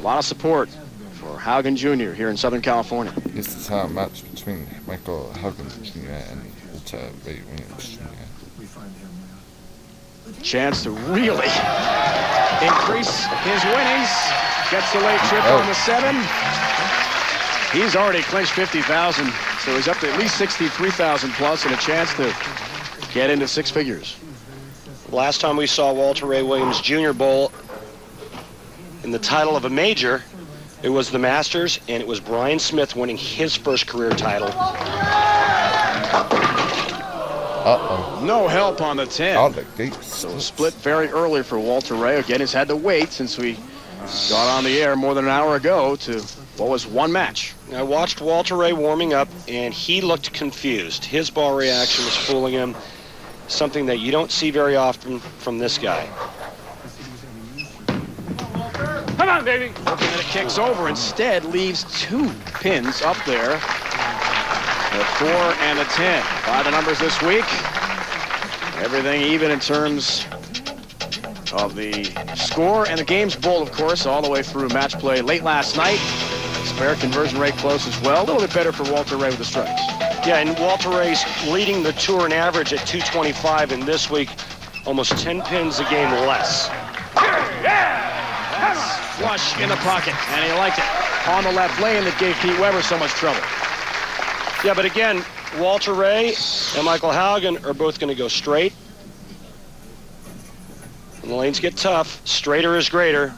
lot of support for Haugen Jr. here in Southern California. This is a match between Michael Haugen Jr. and Walter Ray Williams Jr. Chance to really increase his winnings. Gets the late trip on the 7. He's already clinched 50,000, so he's up to at least 63,000 plus and a chance to get into 6 figures. Last time we saw Walter Ray Williams Jr. bowl in the title of a major, it was the Masters, and it was Brian Smith winning his first career title. No help on the 10. Out the gates. So split very early for Walter Ray. Again, he's had to wait since we got on the air more than an hour ago to what was 1 match. I watched Walter Ray warming up, and he looked confused. His ball reaction was fooling him, something that you don't see very often from this guy. Come on, baby. Hoping that it kicks over. Instead, leaves 2 pins up there. The 4 and the 10. By the numbers this week, everything even in terms of the score and the games bowl, of course, all the way through match play late last night. Spare conversion rate close as well. A little bit better for Walter Ray with the strikes. Yeah, and Walter Ray's leading the tour in average at 225, and this week, almost 10 pins a game less. That's flush in the pocket, and he liked it. On the left lane that gave Pete Weber so much trouble. Yeah, but again, Walter Ray and Michael Haugen are both going to go straight. When the lanes get tough, straighter is greater.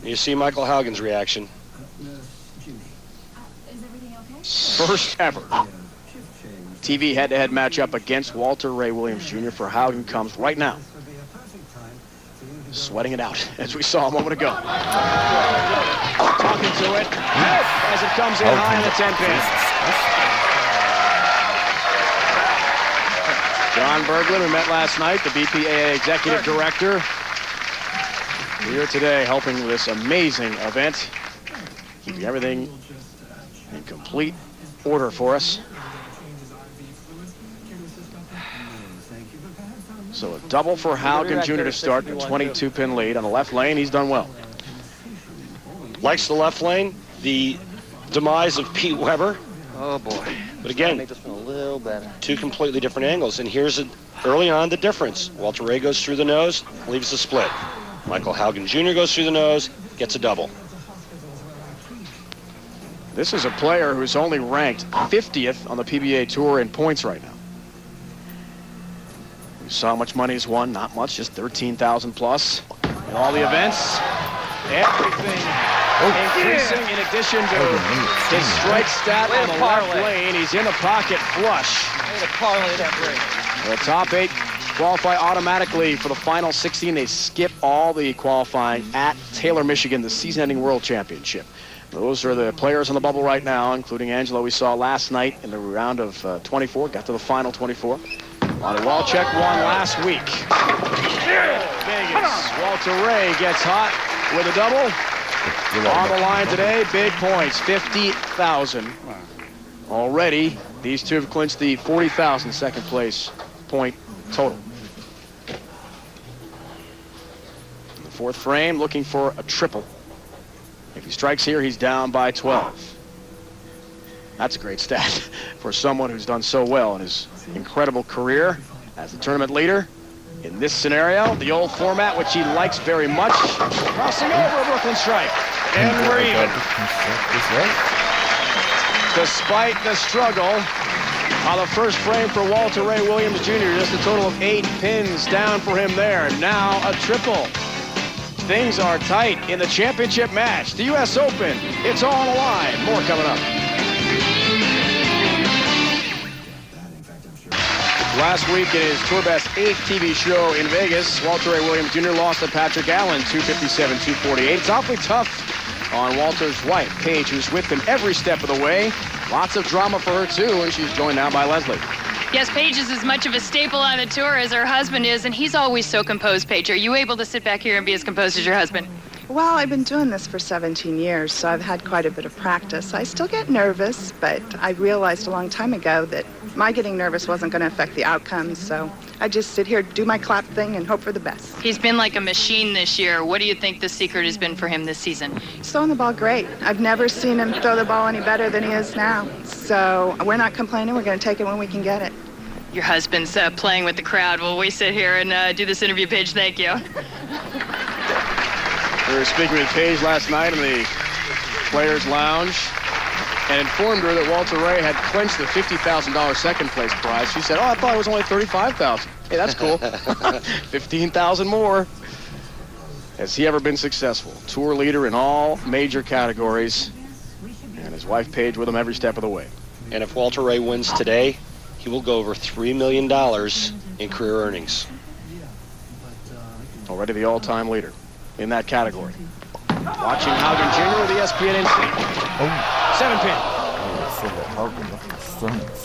You see Michael Haugen's reaction. First ever TV head-to-head matchup against Walter Ray Williams Jr. for Haugen comes right now. Sweating it out, as we saw a moment ago. Talking to it as it comes in high in the 10 pin. John Berglund, we met last night, the BPAA Executive Director, here today helping with this amazing event, keeping everything in complete order for us. So a double for Haugen Jr. to start, a 22-pin lead on the left lane. He's done well. Likes the left lane, the demise of Pete Weber. Oh boy. But again, make this one a little better. 2 completely different angles. And here's early on the difference. Walter Ray goes through the nose, leaves the split. Michael Haugen Jr. goes through the nose, gets a double. This is a player who's only ranked 50th on the PBA Tour in points right now. You saw how much money he's won. Not much, just 13,000 plus in all the events. Everything increasing in addition to his strike stat on the left lane. He's in the pocket flush. The top 8 qualify automatically for the final 16. They skip all the qualifying at Taylor, Michigan, the season-ending World Championship. Those are the players on the bubble right now, including Angelo we saw last night in the round of 24. Got to the final 24. On a wall check won last week. Vegas. Walter Ray gets hot with a double. On the line today, big points, 50,000. Already, these two have clinched the 40,000 second place point total. In the 4th frame, looking for a triple. If he strikes here, he's down by 12. That's a great stat for someone who's done so well in his incredible career as the tournament leader. In this scenario, the old format, which he likes very much. Crossing over a Brooklyn strike. And we're even. Despite the struggle on the first frame for Walter Ray Williams Jr., just a total of 8 pins down for him there. Now a triple. Things are tight in the championship match. The U.S. Open, it's all on the line. More coming up. Last week in his Tour Best 8th TV show in Vegas, Walter Ray Williams Jr. lost to Patrick Allen, 257-248. It's awfully tough on Walter's wife, Paige, who's with him every step of the way. Lots of drama for her, too, and she's joined now by Leslie. Yes, Paige is as much of a staple on the tour as her husband is, and he's always so composed, Paige. Are you able to sit back here and be as composed as your husband? Well, I've been doing this for 17 years, so I've had quite a bit of practice. I still get nervous, but I realized a long time ago that my getting nervous wasn't going to affect the outcomes, so I just sit here, do my clap thing, and hope for the best. He's been like a machine this year. What do you think the secret has been for him this season? He's throwing the ball great. I've never seen him throw the ball any better than he is now. So we're not complaining. We're going to take it when we can get it. Your husband's playing with the crowd while we sit here and do this interview. Paige, thank you. We were speaking with Paige last night in the Players Lounge and informed her that Walter Ray had clinched the $50,000 second place prize. She said, "Oh, I thought it was only $35,000. Hey, that's cool. $15,000 more." Has he ever been successful? Tour leader in all major categories, and his wife Paige with him every step of the way. And if Walter Ray wins today, he will go over $3 million in career earnings. Already the all-time leader in that category. Watching Haugen Jr. with the ESPN Instinct. Oh. 7-pin.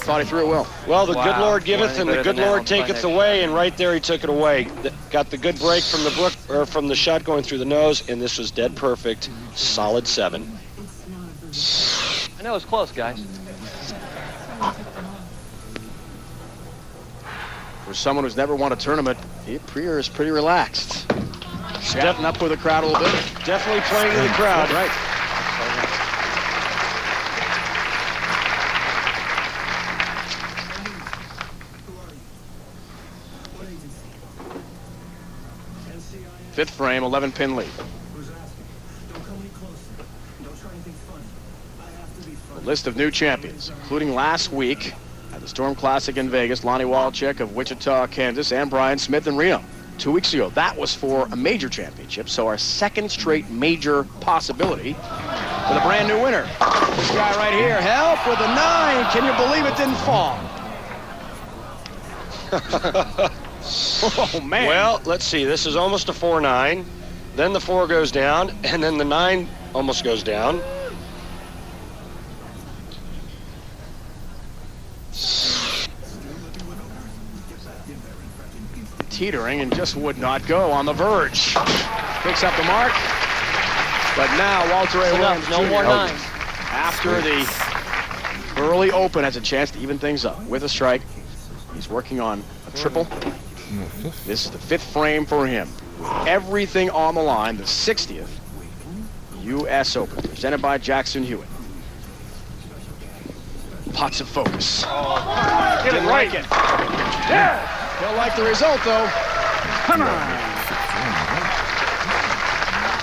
Thought he threw it well. Well, the good Lord giveth Anything and the better good than that Lord on play taketh next away, and right there he took it away. Got the good break from the from the shot going through the nose, and this was dead perfect. Solid 7. I know it's close, guys. For someone who's never won a tournament, Prier is pretty relaxed. Stepping up with the crowd a little bit. Definitely playing with the crowd. Right. Fifth frame, 11-pin lead. A list of new champions, including last week at the Storm Classic in Vegas, Lonnie Walchik of Wichita, Kansas, and Brian Smith in Rio. 2 weeks ago, that was for a major championship, so our second straight major possibility with a brand new winner. This guy right here, help with a 9. Can you believe it didn't fall? Oh, man. Well, let's see. This is almost a 4-9. Then the 4 goes down, and then the 9 almost goes down. Teetering and just would not go on the verge. Picks up the mark, but now Walter Ray Williams No Jr. more 9s. After the early open has a chance to even things up with a strike. He's working on a triple. This is the 5th frame for him. Everything on the line, the 60th U.S. Open, presented by Jackson Hewitt. Pots of focus. Didn't like it. Yeah. Don't like the result, though. Come on.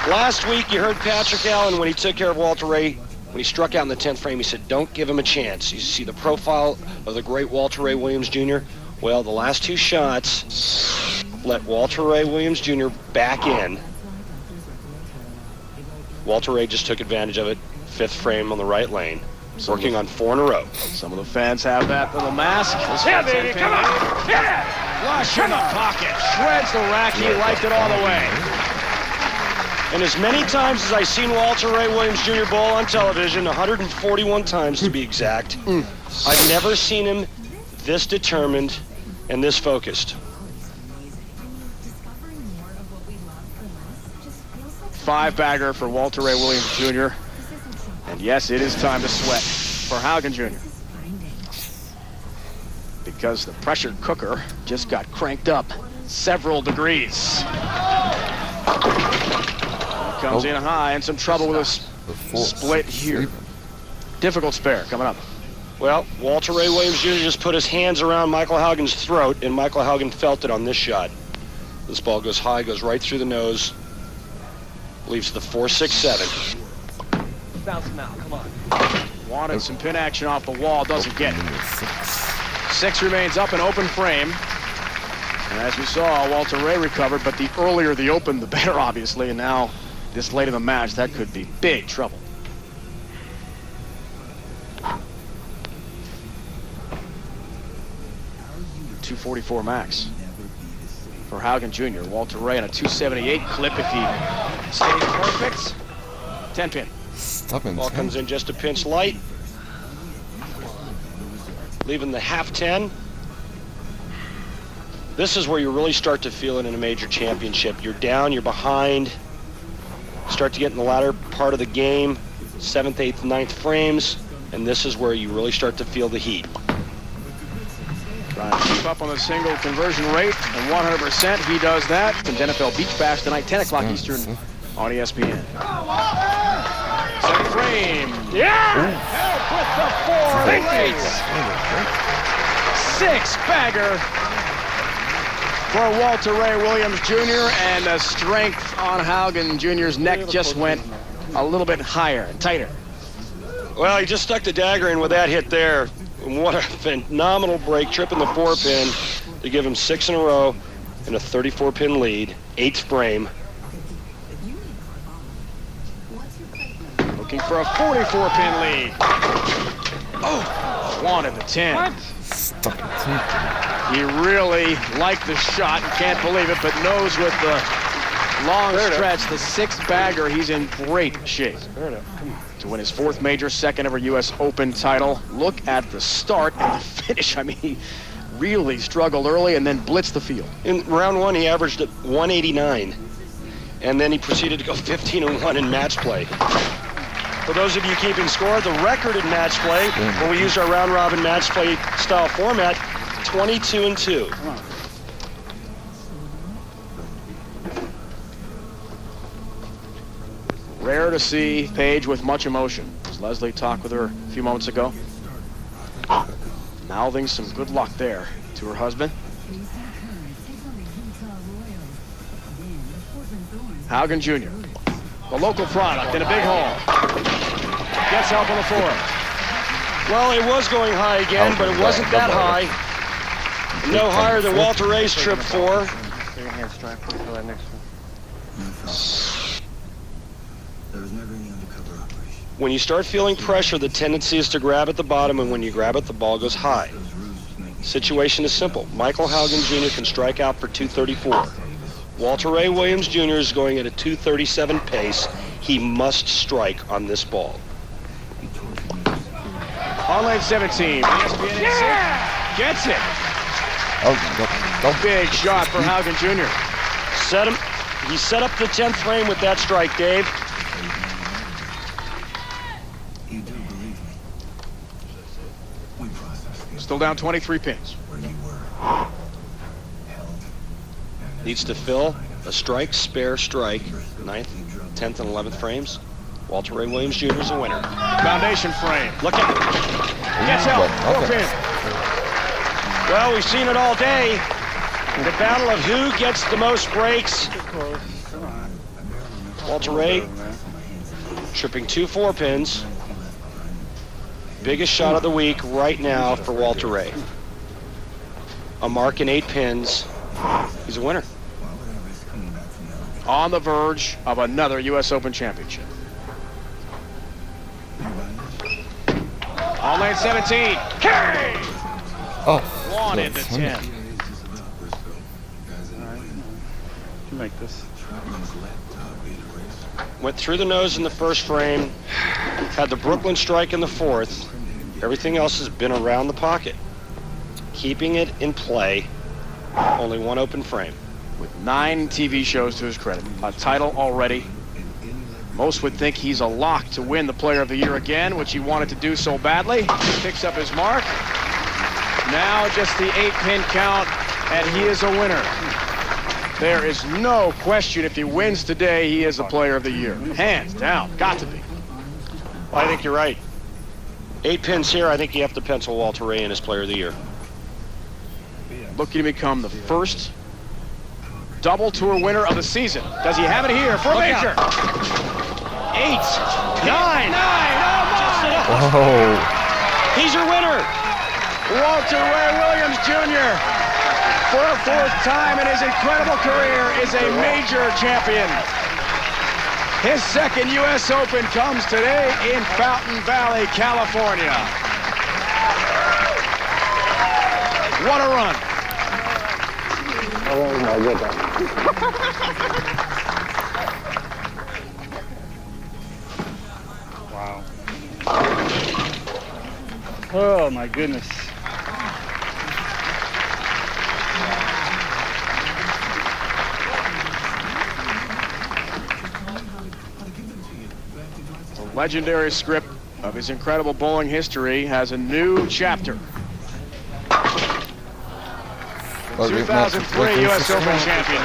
Last week, you heard Patrick Allen when he took care of Walter Ray. When he struck out in the 10th frame, he said, don't give him a chance. You see the profile of the great Walter Ray Williams Jr.? Well, the last 2 shots let Walter Ray Williams Jr. back in. Walter Ray just took advantage of it. 5th frame on the right lane. Working on 4 in a row. Some of the fans have that little mask. Yeah, baby, come on. Yeah. Flush in the pocket. Shreds the rack. He liked it all the way. And as many times as I've seen Walter Ray Williams Jr. bowl on television, 141 times to be exact, I've never seen him this determined and this focused. 5-bagger for Walter Ray Williams Jr. And yes, it is time to sweat for Haugen Jr. Because the pressure cooker just got cranked up several degrees. Comes in high and some trouble with a split here. Difficult spare coming up. Well, Walter Ray Williams Jr. just put his hands around Michael Haugen's throat, and Michael Haugen felt it on this shot. This ball goes high, goes right through the nose, leaves the 4-6-7. Bounce him out, come on. Wanted some pin action off the wall, doesn't get it. 6 remains up in open frame. And as we saw, Walter Ray recovered, but the earlier the open, the better, obviously. And now, this late in the match, that could be big trouble. .244 max for Haugen Jr. Walter Ray on a 278 clip if he stays perfect. 10-pin. Ball comes in just a pinch light. Leaving the half 10. This is where you really start to feel it in a major championship. You're down, you're behind. start to get in the latter part of the game, 7th, 8th, 9th frames, and this is where you really start to feel the heat. Trying to keep up on the single conversion rate, and 100% he does that. It's NFL Beach Bash tonight, 10 o'clock Eastern on ESPN. 7th frame. Yeah! Help with the 4 late. 6-bagger for Walter Ray Williams Jr., and the strength on Haugen Jr.'s neck just went a little bit higher, tighter. Well, he just stuck the dagger in with that hit there. And what a phenomenal break, tripping the 4-pin to give him 6 in a row and a 34-pin lead, 8th frame. Looking for a 44-pin lead. Oh, wanted the 10. What? Stuck it. He really liked the shot and can't believe it, but knows with the long stretch, the 6-bagger, he's in great shape to win his 4th major, 2nd ever U.S. Open title. Look at the start and the finish. I mean, he really struggled early and then blitzed the field. In round 1, he averaged at 189, and then he proceeded to go 15-1 in match play. For those of you keeping score, the record in match play, when we used our round-robin match play style format, 22-2. Rare to see Paige with much emotion. As Leslie talked with her a few moments ago, mouthing some good luck there to her husband. Haugen Jr., the local product in a big hole. Gets help on the 4th. Well, it was going high again, but it wasn't that high. No higher than Walter Ray's trip 4. When you start feeling pressure, the tendency is to grab at the bottom, and when you grab it, the ball goes high. Situation is simple. Michael Haugen Jr. can strike out for 234. Walter Ray Williams Jr. is going at a 237 pace. He must strike on this ball. On lane 17, ESPN gets it. Oh, Big shot for Haugen Jr. He set up the 10th frame with that strike, Dave. Still down 23 pins. Needs to fill a strike, spare strike, 9th, 10th, and 11th frames. Walter Ray Williams Jr. is a winner. Foundation frame. Look out. Gets help. 4 pin. Well, we've seen it all day. The battle of who gets the most breaks. Walter Ray tripping 2 4-pins. Biggest shot of the week right now for Walter Ray. A mark in 8 pins. He's a winner. On the verge of another U.S. Open championship. On lane 17. Carry! Oh, Wanted the 10. You make this. Went through the nose in the 1st frame. Had the Brooklyn strike in the 4th. Everything else has been around the pocket. Keeping it in play. Only 1 open frame. With 9 TV shows to his credit. A title already. Most would think he's a lock to win the Player of the Year again, which he wanted to do so badly. Picks up his mark. Now just the 8-pin count, and he is a winner. There is no question if he wins today, he is the Player of the Year. Hands down. Got to be. Well, I think you're right. 8 pins here, I think you have to pencil Walter Ray in as Player of the Year. Looking to become the first double tour winner of the season. Does he have it here for a major? 8, 9, oh. He's your winner. Walter Ray Williams Jr., for a 4th time in his incredible career, is a major champion. His 2nd U.S. Open comes today in Fountain Valley, California. What a run. Oh my goodness. Wow. Oh my goodness. legendary script of his incredible bowling history has a new chapter. Well, 2003 U.S. Open champion.